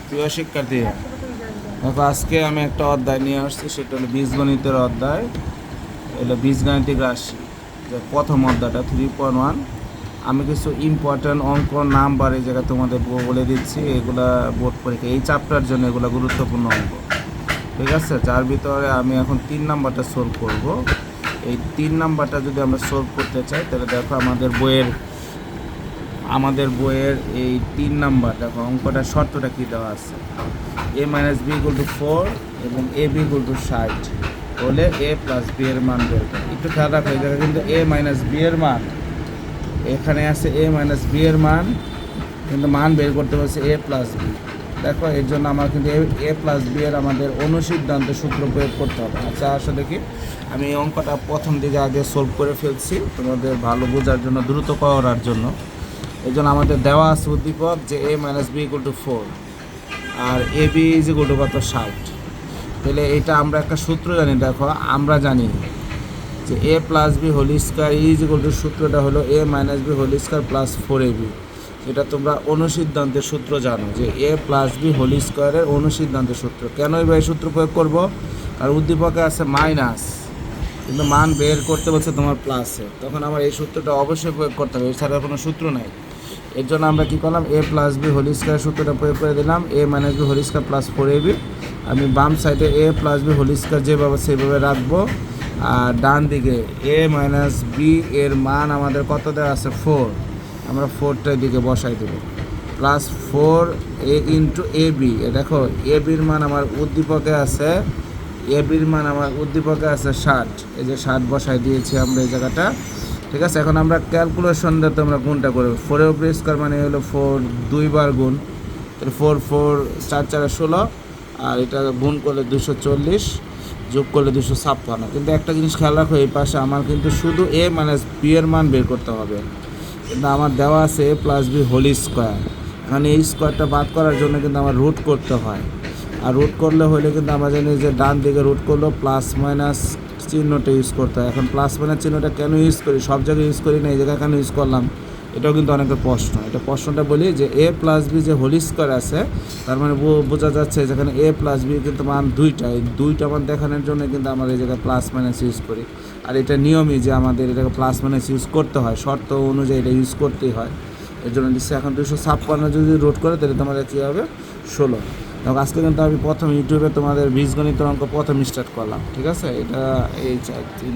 প্রিয় শিক্ষার্থী, দেখো আজকে আমি একটা অধ্যায় নিয়ে আসছি, সেটা হলো বীজগণিতের অধ্যায়। এটা বীজগাণিতিক রাশি, যে প্রথম অধ্যায়টা 3.1। আমি কিছু ইম্পর্ট্যান্ট অঙ্ক নাম্বার এই জায়গায় তোমাদের বলে দিচ্ছি, এগুলা বোর্ড পরীক্ষা এই চ্যাপ্টার জন্য এগুলো গুরুত্বপূর্ণ অঙ্ক, ঠিক আছে? যার ভিতরে আমি এখন 3 নাম্বারটা সলভ করব। এই 3 নাম্বারটা যদি আমরা সলভ করতে চাই, তাহলে দেখো আমাদের বইয়ের এই 3 নাম্বার, দেখো অঙ্কটার শর্তটা কী দেওয়া আছে, a - b = 4 এবং ab = 60 হলে a + b এর মান বের করো। একটু খেয়াল রাখো, এই জায়গায় কিন্তু a - b এর মান, এখানে আছে a - b এর মান, কিন্তু মান বের করতে বলছে a + b। দেখো এর জন্য আমার কিন্তু a + b এর আমাদের অনুসিদ্ধান্ত সূত্র প্রয়োগ করতে হবে। আচ্ছা আসলে দেখি, আমি এই অঙ্কটা প্রথম দিকে আগে সলভ করে ফেলছি তোমাদের ভালো বোঝার জন্য, দ্রুত করার জন্য। এই জন্য আমাদের দেওয়া আছে উদ্দীপক যে a - b = 4 আর ab = কত, 60। তাহলে এটা আমরা একটা সূত্র জানি। দেখো আমরা জানি যে a + b হোল² সূত্রটা হলো a - b হোল² + 4ab। এটা তোমরা অনুসিদ্ধান্তের সূত্র জানো, যে a + b হোল² অনুসিদ্ধান্তের সূত্র। কেন এবার এই সূত্র প্রয়োগ করব? আর উদ্দীপকে আছে মাইনাস, কিন্তু মান বের করতে বলছে তোমার প্লাসে, তখন আমার এই সূত্রটা অবশ্যই প্রয়োগ করতে হবে, এছাড়া কোনো সূত্র নাই। এর জন্য আমরা কী করলাম, a + b হোল² সূত্রটা প্রয়োগ করে দিলাম, a - b হোল² + 4ab। আমি বাম সাইডে a + b হোল² যেভাবে সেইভাবে রাখবো, আর ডান দিকে a - b এর মান আমাদের কত দেওয়া আছে, 4। আমরা 4টার দিকে বসাই দেবো, +4a × ab। দেখো ab-র মান আমার উদ্দীপকে আছে, ab-র মান আমার উদ্দীপকে আছে 60। এই যে 60 বসাই দিয়েছি আমরা এই জায়গাটা, ঠিক আছে? এখন আমরা ক্যালকুলেশন দিয়ে তোমরা গুণটা করবে। 4² মানে হলো 4 2 বার গুণ, তাহলে 4 4 4 4 16, আর এটা গুণ করলে 240, যোগ করলে 256। কিন্তু একটা জিনিস খেয়াল রাখো, এই পাশে আমার কিন্তু শুধু a - b এর মান বের করতে হবে, কিন্তু আমার দেওয়া আছে a + b হোল²। এখন এই স্কোয়ারটা বাদ করার জন্য কিন্তু আমার রুট করতে হয়, আর রুট করলে হলে কিন্তু আমরা জানি যে ডান দিকে রুট করলেও +- চিহ্নটা ইউজ করতে হয়। এখন +- চিহ্নটা কেন ইউজ করি, সব জায়গায় ইউজ করি না, এই জায়গায় কেন ইউজ করলাম, এটাও কিন্তু অনেকের প্রশ্ন। এটা প্রশ্নটা বলি যে a + b যে হোল² আছে, তার মানে বোঝা যাচ্ছে যেখানে a + b কিন্তু মান দুইটা, এই দুইটা মান দেখানোর জন্য কিন্তু আমরা এই জায়গায় +- ইউজ করি। আর এটা নিয়মই যে আমাদের এটাকে +- ইউজ করতে হয়, শর্ত অনুযায়ী এটা ইউজ করতেই হয়। এর জন্য দিচ্ছে এখন 256 যদি রুট করে, তাহলে তোমাদের কী হবে, 16। এবং আজকে কিন্তু আমি প্রথম ইউটিউবে তোমাদের বীজগণিত অঙ্ক প্রথম স্টার্ট করলাম, ঠিক আছে? এটা এই 4 3